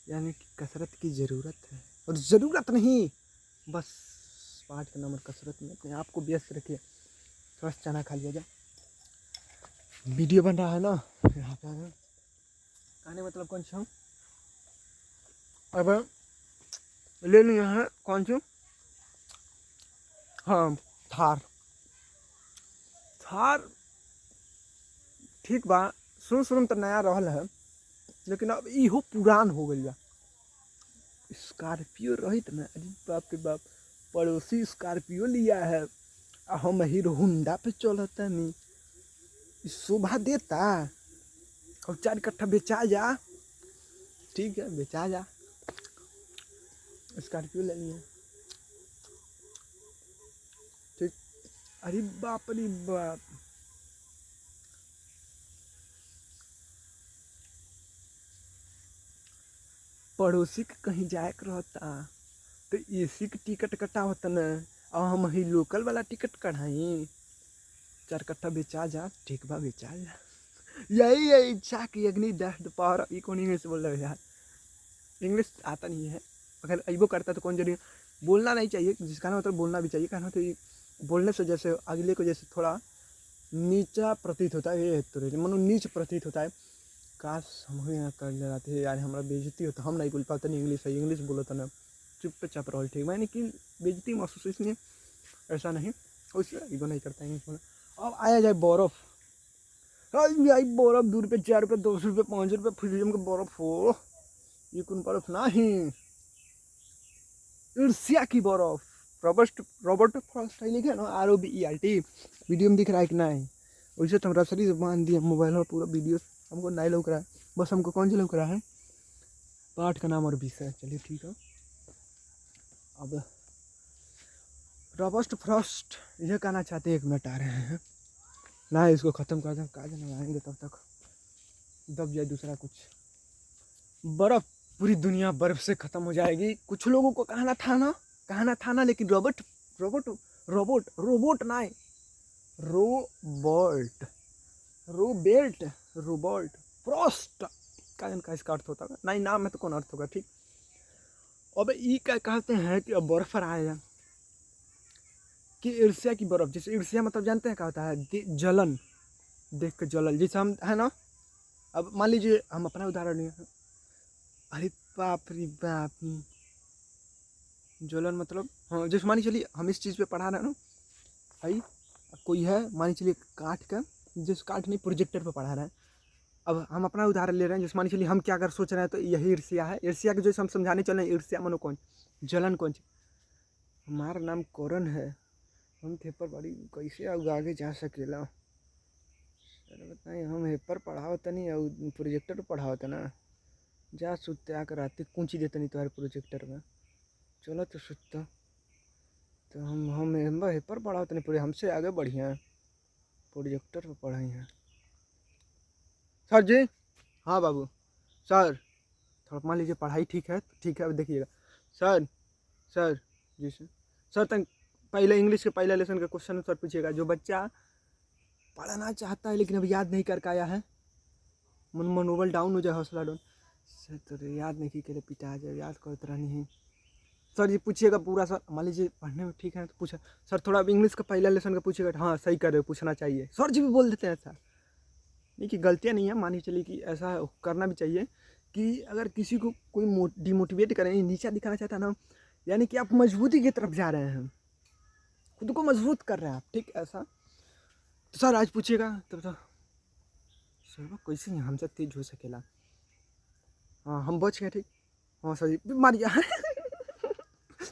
यानी कि कसरत की ज़रूरत है। और ज़रूरत नहीं, बस 5 का नंबर कसरत में अपने आप को व्यस्त रखिए। थोड़ा चना खा लिया जाए। वीडियो बन रहा है ना यहाँ पे कहने मतलब कौन सा अब ले लिया है कौन सी? हाँ थार। थार ठीक बा, शुरू में तो नया रहल है, लेकिन अब इहो पुरान हो गई बा। स्कॉर्पियो रही ना, अरे बाप रे बाप, पड़ोसी स्कॉर्पियो लिया है, हम हीरो होंडा पे चलता नहीं। शोभा देता? और 4 कट्ठा बेचा जा, ठीक है बेचा जा, स्कॉर्पियो ले लिया ठीक। अरे बाप रे बाप, पड़ोसी के कहीं जाए के रहता तो एसी के टिकट कटा होता न, और हम ही लोकल वाला टिकट कढ़ाई। 4 कट्ठा बेचा जा, ठीक बा बेचा जा। यही है इच्छा की अग्नि, दर्द पावर। ये कौन इंग्लिश बोल रहे हो यार? इंग्लिश आता नहीं है, अगर अबो करता तो कौन जरूरी। बोलना नहीं चाहिए, जिसका ना मतलब बोलना भी चाहिए। कहना तो बोलने से जैसे अगले को जैसे थोड़ा नीचा प्रतीत होता है, ये तो मनो नीच प्रतीत होता है। काश हम यहाँ कर ले रहे थे यार, हमारा बेइज्जती होता, हम नहीं बोल पाते नहीं इंग्लिश है, इंग्लिश बोलो तो ना चुपचाप रहो ठीक। मैंने कि बेइज्जती महसूस इसलिए ऐसा नहीं, उससे ईगो नहीं करता इंग्लिश बोला। अब आया जाए बर्फ़, आई बर्फ़ 2 रुपये 4 रुपये 2 रुपये 5 रुपये फ्रीजम के बर्फ़ हो, ये कौन बर्फ़ नहीं, ईर्ष्या की बर्फ़। रॉबर्ट फ्रॉस्ट है लिखा ना, ROBERT। वीडियो में दिख रहा है कि नहीं? वैसे तो हम रसरी से बांध दिया मोबाइल में पूरा वीडियो, हमको नहीं लग रहा है, बस हमको कौन सी लग रहा है? पाठ का नाम और विषय। चलिए ठीक है। अब रॉबर्ट फ्रॉस्ट ये कहना चाहते 1 मिनट आ रहे हैं ना, इसको ख़त्म कर दें, काज लगाएंगे तब तक दब जाए दूसरा कुछ। बर्फ़, पूरी दुनिया बर्फ़ से ख़त्म हो जाएगी। कुछ लोगों को कहना था ना, लेकिन रोबोट ना, रोबोट फ्रॉस्ट का इसका अर्थ होता है नहीं, नाम में तो कौन अर्थ होगा ठीक। अब ये क्या कहते हैं कि अब बर्फ आएगा कि ईर्ष्या की बर्फ। जैसे ईर्ष्या मतलब जानते हैं क्या होता है? जलन, देख के जलन, जैसे हम है ना। अब मान लीजिए हम अपना उदाहरण लिए, अरे बाप रे बाप, जलन मतलब हाँ, जैसे मानी चलिए हम इस चीज़ पे पढ़ा रहे हैं ना भाई, कोई है मानी चलिए काट का, जिस काट नहीं प्रोजेक्टर पे पढ़ा रहे हैं। अब हम अपना उदाहरण ले रहे हैं, जैसे मानी चलिए हम क्या अगर सोच रहे हैं तो यही ईर्ष्या है। ईर्ष्या के जैसे हम समझाने चल रहे हैं, ईर्ष्या मनो कौन, जलन कौन सी। हमारा नाम कौरन है, हम पेपर बड़ी कैसे आगे जा सकेला? सर बताइए, हम पेपर पढ़ाओ तनी और प्रोजेक्टर पर पढ़ाओ ना, जा सुते आकर आते कुंची देते नहीं तुम्हारे प्रोजेक्टर में, चलो तो सुतता। तो हम पेपर पढ़ाओ तनी पूरे, हमसे आगे बढ़िया प्रोजेक्टर पर पढ़ाई हैं सर जी। हाँ बाबू सर, थोड़ा मान लीजिए पढ़ाई ठीक है, ठीक है अब देखिएगा सर जी सर तक पहले इंग्लिश के पहले लेसन का क्वेश्चन सर पूछिएगा। जो बच्चा पढ़ना चाहता है लेकिन अब याद नहीं कर पाया है, मनोबल डाउन हो जाए, हौसला डाउन, सर तो याद नहीं कि के लिए पिटा जाए, याद करते रहनी है सर जी पूछिएगा पूरा, सर मान लीजिए पढ़ने में ठीक है तो पूछा सर थोड़ा इंग्लिश का पहला लेसन का पूछिएगा, हाँ सही कर रहे हो, पूछना चाहिए, सर जी भी बोल देते हैं ऐसा। नहीं कि गलतियाँ नहीं है, मानी चलिए कि ऐसा करना भी चाहिए कि अगर किसी को कोई डिमोटिवेट करें, नीचा दिखाना चाहता है ना, यानी कि आप मजबूती की तरफ जा रहे हैं, खुद को मजबूत कर रहे हैं आप, ठीक ऐसा। तो सर आज पूछिएगा तब तो सर कैसे हमसे तेज हो सकेला, हाँ हम बच गए, ठीक हाँ सर जी मारिए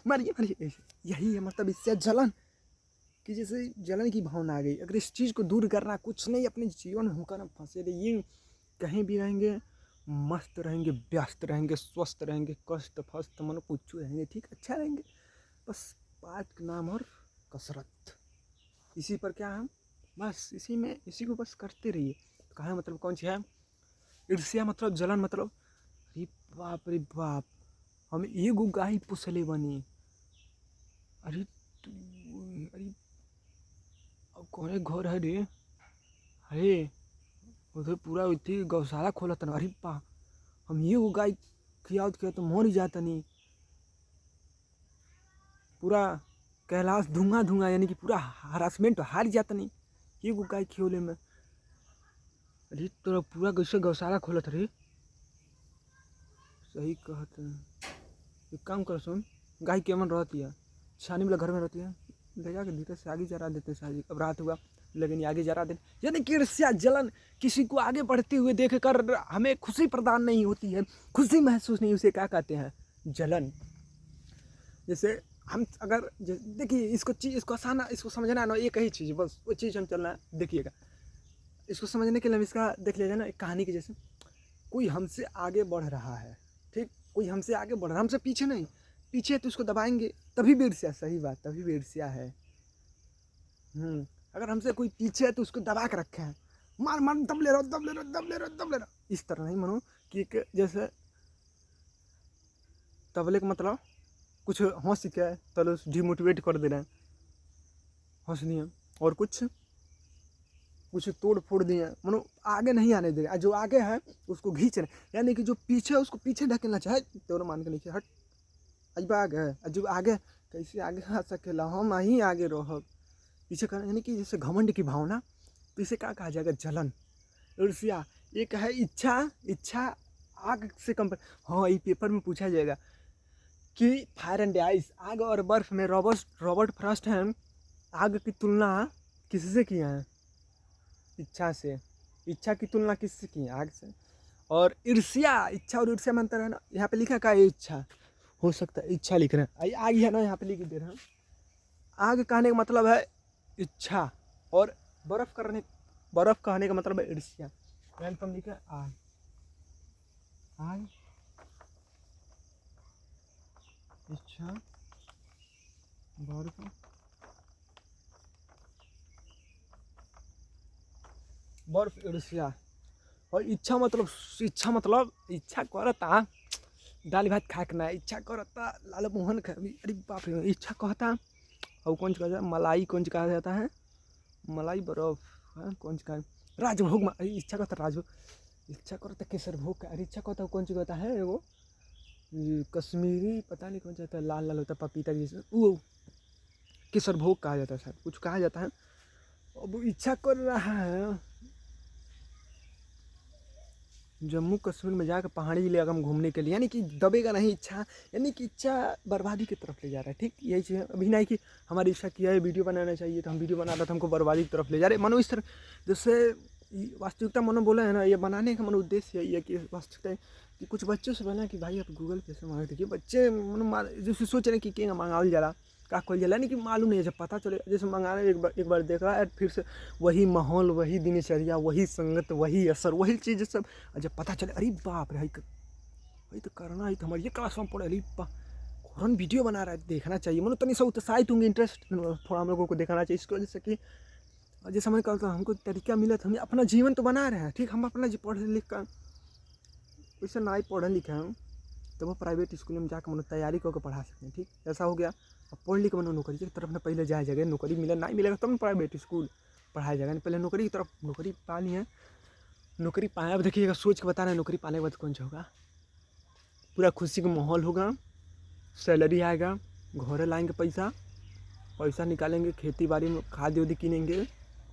मारिए मारिए, यही है मतलब इससे जलन कि जैसे जलन की भावना आ गई। अगर इस चीज़ को दूर करना, कुछ नहीं अपने जीवन में होकर फंसे रहिए, कहीं भी रहेंगे मस्त रहेंगे, व्यस्त रहेंगे, स्वस्थ रहेंगे, कष्ट फस्त मनो कुछ रहेंगे, ठीक अच्छा रहेंगे। बस पाठ का नाम और कसरत, इसी पर क्या है, बस इसी में इसी को बस करते रहिए। तो कहा मतलब कौन सी है ईर्ष्या, मतलब जलन, मतलब अरे बाप हम एगो गाय पोसले बनी, अरे अरे अब कौन घर है रे, अरे उधर पूरा उठी गौशाला खोला था, अरे बा हम एगो गाय खियावत खिया तो मर ही जाता नहीं, पूरा कैलाश धुआं धुआं, यानी कि पूरा हरासमेंट हार जाता नहीं एगो गाय खियोले में। अरे तोरा पूरा कैसे गौशाला खोला था रे, सही कहते हैं। एक काम कर सुन, गाय केमन रहती है, छानी वाला घर में रहती है, ले जाकर धीरे से आगे जरा देते हैं शादी, अब रात हुआ लेकिन आगे जरा देते, यानी कि ईर्ष्या जलन, किसी को आगे बढ़ते हुए देखकर हमें खुशी प्रदान नहीं होती है, खुशी महसूस नहीं, उसे क्या कहते हैं जलन। जैसे हम अगर देखिए इसको आसाना, इसको समझना है ना, एक ही चीज़ बस वो चीज़ हम चलना है, देखिएगा इसको समझने के लिए हम इसका देख लिया जाए ना, एक कहानी के जैसे, कोई हमसे आगे बढ़ रहा है, ठीक कोई हमसे आगे बढ़ रहा है, हमसे पीछे नहीं, पीछे तो उसको दबाएंगे तभी भी ईर्ष्या, सही बात तभी भी ईर्ष्या है। अगर हमसे कोई पीछे है तो उसको दबा के रखे हैं, मार मार दम ले रहा दम ले रहा दम ले रहा दम ले रहा, इस तरह नहीं मानो कि एक जैसे तबले का मतलब कुछ हंस के तलो डिमोटिवेट कर दे रहे हैं, हंस दिए और कुछ तोड़ फोड़ दिए, मानो आगे नहीं आने दे रहे, जो आगे है उसको खींच रहे, यानी कि जो पीछे है उसको पीछे ढकेलना चाहे, तो मान के नीचे हट, अजब आगे है, जो आगे कैसे आगे आ सकेला, हम ही आगे रहो पीछे करना, यानी कि जैसे घमंड की भावना, तो इसे क्या कहा जाएगा जलन, ईर्ष्या। एक है इच्छा आग से कम, हाँ ये पेपर में पूछा जाएगा कि फायर एंड आइस, आग और बर्फ में रॉबर्ट फ्रॉस्ट हैं, आग की तुलना किससे किया है, इच्छा से, इच्छा की तुलना किससे की है, आग से। और ईर्ष्या, इच्छा और ईर्ष्या में अंतर है ना, यहाँ पे लिखा क्या है, इच्छा हो सकता है इच्छा लिख रहे हैं, आग है ना यहाँ पे लिख दे रहे हैं, आग कहने का मतलब है इच्छा, और बर्फ कहने का मतलब है ईर्ष्या, यानी तो हम लिखे आग, आग इच्छा बर्फ ईर्ष्या, और इच्छा मतलब इच्छा करता दाल भात खा के ना, इच्छा करता लाल मोहन खा, अरे बाप रे, इच्छा कहता और कौन सा कहता है मलाई, कौन सा कहा जाता है मलाई बर्फ, हाँ कौन सा राजभोग, इच्छा कहता राजभोग, इच्छा करता केसर भोग का, अरे इच्छा कहता कौन सा कहता है वो कश्मीरी, पता नहीं कौन सा होता है, लाल लाल होता है पपीता जैसे, वो केसर भोग कहा जाता है, शायद कुछ कहा जाता है। अब वो इच्छा कर रहा है जम्मू कश्मीर में जाकर पहाड़ी इलाका में घूमने के लिए, यानी कि दबेगा नहीं इच्छा, यानी कि इच्छा बर्बादी की तरफ ले जा रहा है, ठीक यही चीज़ है। अभी नहीं कि हमारी इच्छा किया है वीडियो बनाना चाहिए तो हम वीडियो बना रहा था, हमको बर्बादी की तरफ ले जा रहे मनो, इस तरह जैसे वास्तविकता मनो बोला है ना, ये बनाने का मनो उद्देश्य यही है कि वास्तविकता कि कुछ बच्चों से बोला कि भाई आप गूगल पे से मांग देखिए, बच्चे मनो जैसे सोच रहे हैं कि मंगाओ जला का खोल जला, नहीं कि मालूम नहीं है, जब पता चले जैसे मंगाना एक बार देख रहा है, फिर से वही माहौल, वही दिनचर्या, वही संगत, वही असर, वही चीज़ सब, जब पता चले अरे बाप रे भाई तो करना है, तो हमारे ये क्लास में पढ़े, अरे कौन वीडियो बना रहा है, देखना चाहिए, मतलब तनी सा उत्साहित होंगे, इंटरेस्ट थोड़ा हम लोगों को दिखाना चाहिए, इसकी वजह से कि जैसे मैंने कहा था हमको तरीका मिला था, हम अपना जीवन तो बना रहे हैं, ठीक हम अपना पढ़ लिख कर वैसे ना ही पढ़े लिखे हैं तो वो प्राइवेट स्कूल में जाकर मतलब तैयारी करके पढ़ा सकते हैं, ठीक ऐसा हो गया। अब पढ़ लिख मतलब नौकरी की तरफ ना पहले जाया जाएगा, नौकरी मिले नहीं मिलेगा तब ना प्राइवेट स्कूल पढ़ाया जाएगा, पहले नौकरी की तरफ, नौकरी पानी है, नौकरी पाया, अब देखिएगा सोच के बता रहे हैं नौकरी पाने के बाद कौन सा होगा, पूरा खुशी का माहौल होगा, सैलरी आएगा, घोड़े लाएंगे पैसा निकालेंगे, खेती बाड़ी में खाद उदी किनेंगे,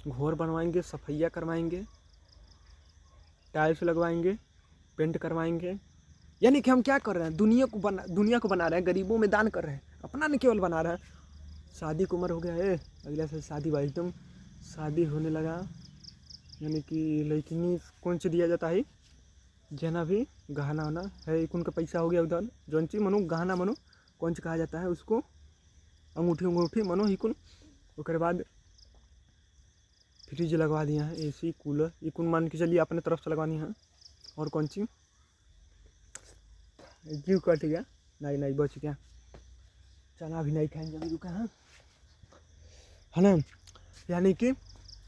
घर बनवाएंगे, सफाइया करवाएंगे, टाइल्स लगवाएंगे, पेंट करवाएंगे। यानी कि हम क्या कर रहे हैं, दुनिया को बना रहे हैं, गरीबों में दान कर रहे हैं, अपना नहीं केवल बना रहे हैं। शादी की उम्र हो गया है, अगले साल शादी भाई एकदम शादी होने लगा, यानी कि लड़किनी कौन सी दिया जाता है, जना भी गहना होना है, एक उनका पैसा हो गया उधर, जौन चीज मनो गहना मनो कौन सी कहा जाता है उसको, अंगूठी मनो ही कुल। उसके बाद फ्रिज लगवा दिया है, AC कूलर, ये कुल मान के चलिए अपने तरफ से लगवानी है। और कौन सी जीव कट गया, नहीं बच गया, चना भी नहीं खाएंगे अभी, रुका है ना। यानी कि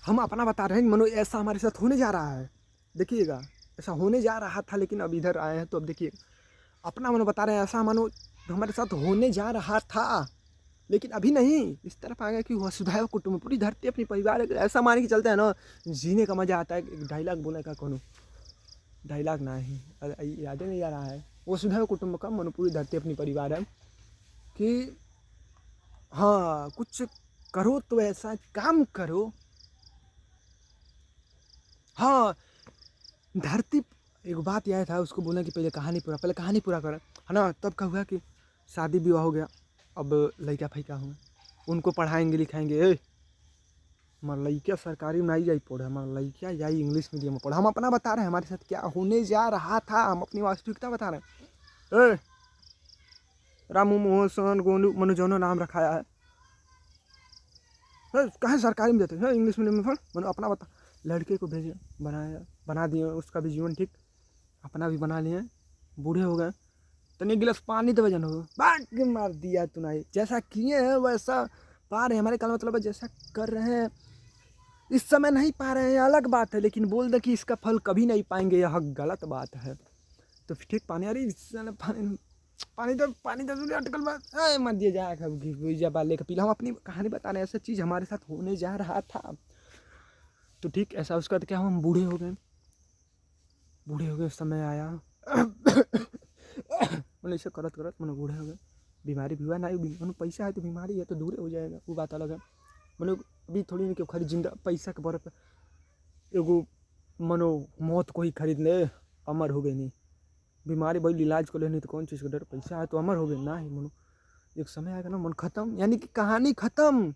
हम अपना बता रहे हैं, मनो ऐसा हमारे साथ होने जा रहा है, देखिएगा ऐसा होने जा रहा था, लेकिन अब इधर आए हैं तो अब देखिए अपना मनो बता रहे हैं, ऐसा मनो हमारे साथ होने जा रहा था, लेकिन अभी नहीं, इस तरफ आ गया कि वसुधैव कुटुंब, पूरी धरती अपनी परिवार, ऐसा मान के चलते हैं ना, जीने का मजा आता है। एक डायलॉग बोले का कोनो डायलॉग ना ही याद नहीं आ रहा है, वसुधैव कुटुंब का मनो पूरी धरती अपनी परिवार है, कि हाँ कुछ करो तो ऐसा काम करो। हाँ धरती, एक बात यह था, उसको बोला कि पहले कहानी पूरा करें, है ना। तब क्या हुआ कि शादी विवाह हो गया, अब लड़का फैका हुआ, उनको पढ़ाएंगे लिखाएंगे, हमारा लड़का सरकारी में नहीं जाई पढ़े, हमारा लड़का जाई इंग्लिश मीडियम में पढ़े। हम अपना बता रहे हैं हमारे साथ क्या होने जा रहा था, हम अपनी वास्तविकता बता रहे हैं। रामू मोहन गोनू मनोजनो नाम रखाया है, कहाँ सरकारी में जाते हैं, इंग्लिश मीडियम में पढ़, मैंने अपना बता, लड़के को भेजे, बना दिए, उसका भी जीवन ठीक, अपना भी बना लिए, बूढ़े हो गए, तो एक गिलास पानी तो वजन हो बाट के मार दिया तूने, जैसा किए हैं वैसा पा रहे हैं, हमारे का मतलब है जैसा कर रहे हैं इस समय नहीं पा रहे हैं अलग बात है, लेकिन बोल दे कि इसका फल कभी नहीं पाएंगे, यह गलत बात है। तो ठीक पानी, अरे पानी तो अटकल मत दिया जाए लेकर पी, हम अपनी कहानी बता रहे हैं, ऐसा चीज़ हमारे साथ होने जा रहा था। तो ठीक ऐसा उसका तो क्या हम बूढ़े हो गए, समय आया मैंने इसे करत मैंने बूढ़े हो गए, बीमारी भी हुआ ना, मैंने पैसा है तो बीमारी है तो दूर हो जाएगा, वो बात अलग है। मैंने अभी थोड़ी नहीं क्यों खरीद, जिंदा पैसा के बरफ एगो मनो मौत को ही खरीद ले, अमर हो गए नहीं, बीमारी भाई इलाज को लेनी तो कौन चीज़ का डर, पैसा है तो अमर हो गए ना ही मनो, एक समय आएगा ना मन खत्म, यानी कि कहानी खत्म,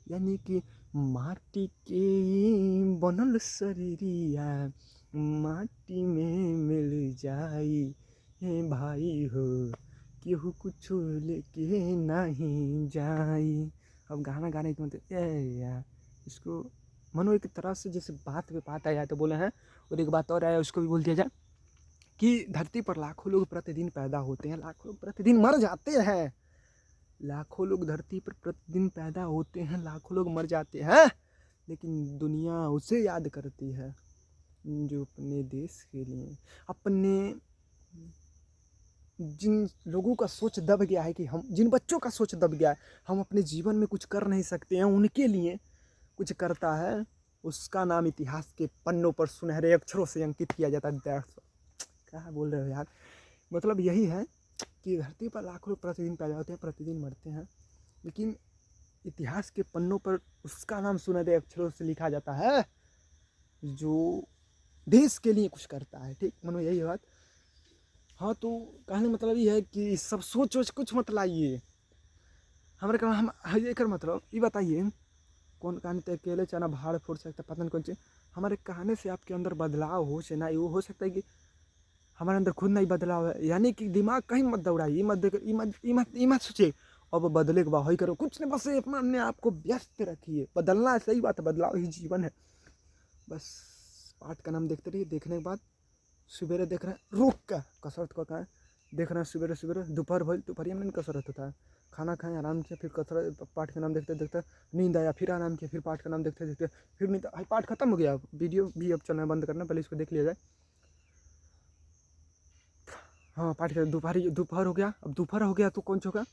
यानी कि माटी के बनल शरीरिया माटी में मिल जाई, हे भाई हो केहू कुछ लेके नहीं जाई। अब गाना गाने के मतलब यार इसको मनो एक तरह से जैसे बात पे बात आया तो बोले हैं, और एक बात और आया उसको भी बोल दिया जाए कि धरती पर लाखों लोग प्रतिदिन पैदा होते हैं, लाखों लोग प्रतिदिन मर जाते हैं, लाखों लोग धरती पर प्रतिदिन पैदा होते हैं, लाखों लोग मर जाते हैं, लेकिन दुनिया उसे याद करती है जो अपने देश के लिए, अपने जिन लोगों का सोच दब गया है कि हम, जिन बच्चों का सोच दब गया है हम अपने जीवन में कुछ कर नहीं सकते हैं, उनके लिए कुछ करता है, उसका नाम इतिहास के पन्नों पर सुनहरे अक्षरों से अंकित किया जाता है। क्या बोल रहे हो यार, मतलब यही है कि धरती पर लाखों लोग प्रतिदिन पैदा होते हैं, प्रतिदिन मरते हैं, लेकिन इतिहास के पन्नों पर उसका नाम सुनहरे अक्षरों से लिखा जाता है जो देश के लिए कुछ करता है। ठीक मनो यही बात। हाँ तो कहने मतलब ये है कि सब सोच कुछ मत लाइए, हमारे कहना हम एक मतलब ये बताइए, कौन कहानी तो अकेले चना भाड़ फोड़ सकता, पता नहीं कौन चीज़, हमारे कहने से आपके अंदर बदलाव हो से ना, वो हो सकता है कि हमारे अंदर खुद नहीं बदलाव है, यानी कि दिमाग कहीं मत दौड़ाइए, मत सोचिए अब बदले के बाद करो कुछ नहीं, बस अपने आप को व्यस्त रखिए, बदलना है सही बात है, बदलाव ही जीवन है। बस पाठ का नाम देखते रहिए, देखने के बाद सवेरे देख रहे हैं रुक का कसरत को कहाँ देख रहे हैं, सवेरे दोपहर भर दोपहर में कसरत होता है, खाना खाएं आराम किया, फिर कसरत पाठ का नाम देखते देखते नींद आया, फिर आराम किया, फिर पाठ का नाम देखते देखते फिर नींद, पाठ खत्म हो गया, वीडियो भी अब चलना बंद करना, पहले इसको देख लिया जाए। हाँ पाठ का दोपहर हो गया, अब दोपहर हो गया तो कौन होगा,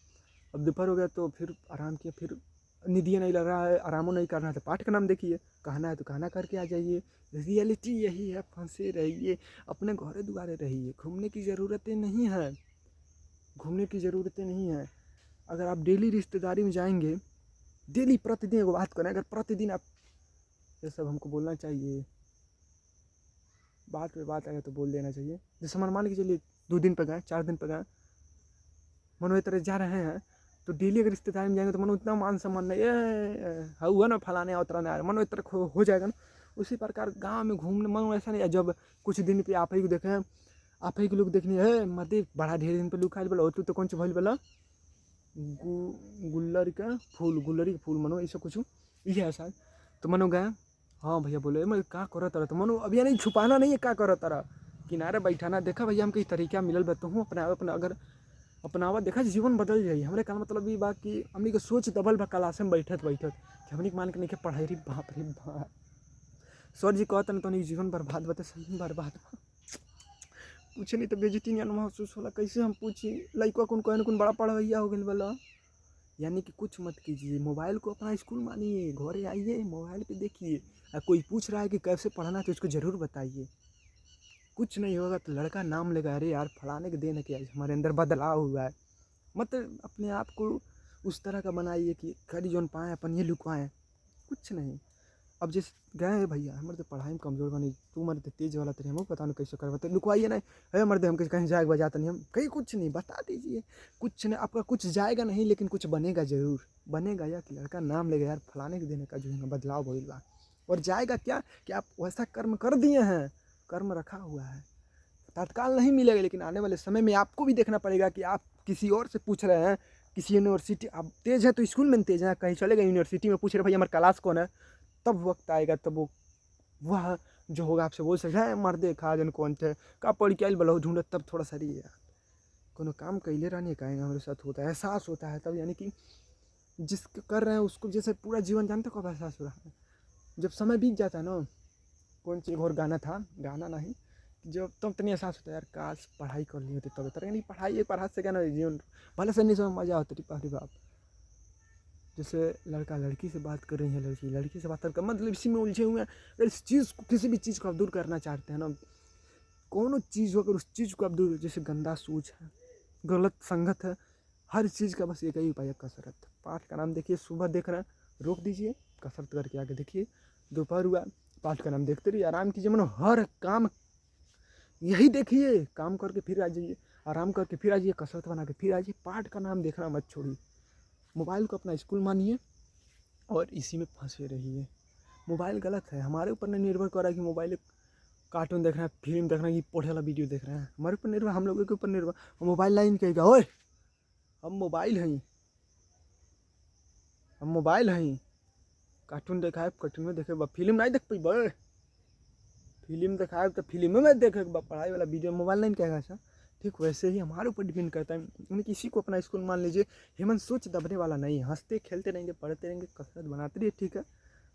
अब दोपहर हो गया तो फिर आराम किया, फिर निधिया नहीं लग रहा है, आरामो नहीं करना है तो पाठ का नाम देखिए, कहना है तो कहना करके आ जाइए। रियलिटी यही है, फंसे रहिए, अपने घरे दुआरे रहिए, घूमने की ज़रूरतें नहीं है। घूमने की ज़रूरतें नहीं है। अगर आप डेली रिश्तेदारी में जाएंगे, डेली प्रतिदिन एक बात करें, अगर प्रतिदिन आप, ये सब हमको बोलना चाहिए, बात पे बात आएगा तो बोल देना चाहिए। जैसे मन मान के चलिए 2 दिन पे गए, 4 दिन पे गए, मनो तरह जा रहे हैं, तो डेली अगर रिश्तेदारी में जाएंगे तो मनो इतना मान सम्मान नहीं, ये हुआ ना फलाने उतराने आ रहे, मनो इतना हो जाएगा ना। उसी प्रकार गाँव में घूमने मनो ऐसा नहीं है, जब कुछ दिन पे आप ही को देखें, आप ही के लोग देखनी है मत बड़ा ढेर दिन पे लुक खाए बोला तू तो कौन सी भइल बोला गुल्लर का गुल्लरी का फूल मनो ऐसा कुछ ये है शायद। तो मनो गए, हाँ भैया बोले मैं क्या करो तरह, तो मनो अभी नहीं छुपाना नहीं है, क्या करो तरह किनारे बैठाना, देखा भैया हम कई तरीका मिलल बता हूँ अपना अगर अपनावा देखा जीवन बदल जाइए। हमारे का मतलब ये बात कि हमने के सोच दबल बा क्लास में बैठत कि हमने मान के नहीं पढ़ाई रे बाप रे बाप, सर जी कहते तो नहीं जीवन बर्बाद बता, सही बर्बाद बा। पूछे नहीं तो बेइज्जती नहीं महसूस होला, कैसे हम पूछी लड़का कौन बड़ा पढ़वैया हो गया बोला। यानी कि कुछ मत कीजिए, मोबाइल को अपना स्कूल मानिए, घरे आइए मोबाइल पे देखिए, कोई पूछ रहा है कि कैसे पढ़ना तो उसको ज़रूर बताइए। कुछ नहीं होगा तो लड़का नाम लेगा, अरे यार फलाने के देन क्या हमारे अंदर बदलाव हुआ है। मत अपने आप को उस तरह का बनाइए कि करी जोन पाएँ अपन ये लुकवाएँ, कुछ नहीं। अब जिस गए हैं भैया हमारे तो पढ़ाई में कमजोर बनी, तू मर्द तेज वाला तेरे हमको पता नहीं कैसे करवाते, लुकवाइए नहीं है मर्द हम कहीं जाएगा बजाता नहीं, हम कहीं कुछ नहीं बता दीजिए। कुछ नहीं आपका कुछ जाएगा नहीं, लेकिन कुछ बनेगा ज़रूर, बनेगा या कि लड़का नाम लेगा यार फलाने के देने का जो है ना बदलाव भइल बा। और जाएगा क्या कि आप वैसा कर्म कर दिए हैं, कर्म रखा हुआ है, तत्काल नहीं मिलेगा, लेकिन आने वाले समय में आपको भी देखना पड़ेगा कि आप किसी और से पूछ रहे हैं, किसी यूनिवर्सिटी आप तेज है तो स्कूल में तेज है, कहीं चले गए यूनिवर्सिटी में पूछ रहे भैया हमारा क्लास कौन है, तब वक्त आएगा तब वो वह जो होगा आपसे बोल सकता है मर्दे खा जन कौन थे का पढ़ के आइल बलो ढूंढत, तब थोड़ा सा रही यार कोनो काम कैले रहने का हमारे साथ होता है, एहसास होता है तब, यानी कि जिस कर रहे हैं उसको जैसे पूरा जीवन जानते कब एहसास हो रहा है, जब समय बीत जाता है ना। कौन सी और गाना था, गाना नहीं, जब तब तनी एहसास होता है यार काश पढ़ाई कर ली होती तब तरह, नहीं पढ़ाई एक पढ़ाई से क्या ना जीवन भले से नहीं समझ मजा होती पहली बाप। जैसे लड़का लड़की से बात कर रही है, लड़की लड़की से बात कर मतलब इसी में उलझे हुए हैं। अगर इस चीज़ को किसी भी चीज़ को आप दूर करना चाहते हैं ना, कौन चीज़ हो अगर उस चीज़ को आप दूर, जैसे गंदा सोच है, गलत संगत है, हर चीज़ का बस एक ही उपाय है कसरत। पाठ का नाम देखिए, सुबह देख रहे हैं रोक दीजिए, कसरत करके आगे देखिए, दोपहर हुआ पाठ का नाम देखते रहिए, आराम कीजिए, मनो हर काम यही देखिए, काम करके फिर आ जाइए, आराम करके फिर आ जाइए, कसरत बना के फिर आ जाइए, पाठ का नाम देखना मत छोड़िए। मोबाइल को अपना स्कूल मानिए और इसी में फंसे रहिए। मोबाइल गलत है, हमारे ऊपर नहीं निर्भर कर रहा है कि मोबाइल कार्टून देखना है, फिल्म देखना है, कि पढ़े वाला वीडियो देख रहे हैं, हमारे ऊपर निर्भर, हम लोगों के ऊपर निर्भर। मोबाइल लाइन कहेगा ओए हम मोबाइल हैं, हम मोबाइल हैं, कार्टून देखाए कार्टून में देखे, फिल्म नहीं देख पाई, फिल्म दिखाए तो फिल्म में देखे, पढ़ाई वाला वीडियो मोबाइल नहीं कहेगा ऐसा। ठीक वैसे ही हमारे ऊपर डिपेंड करता है, उन्हें किसी को अपना स्कूल मान लीजिए। हेमंत सोच दबने वाला नहीं है, हंसते खेलते रहेंगे, पढ़ते रहेंगे, कसरत बनाते रहिए, ठीक है।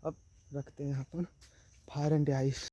अब रखते हैं अपन फायर एंड आइस।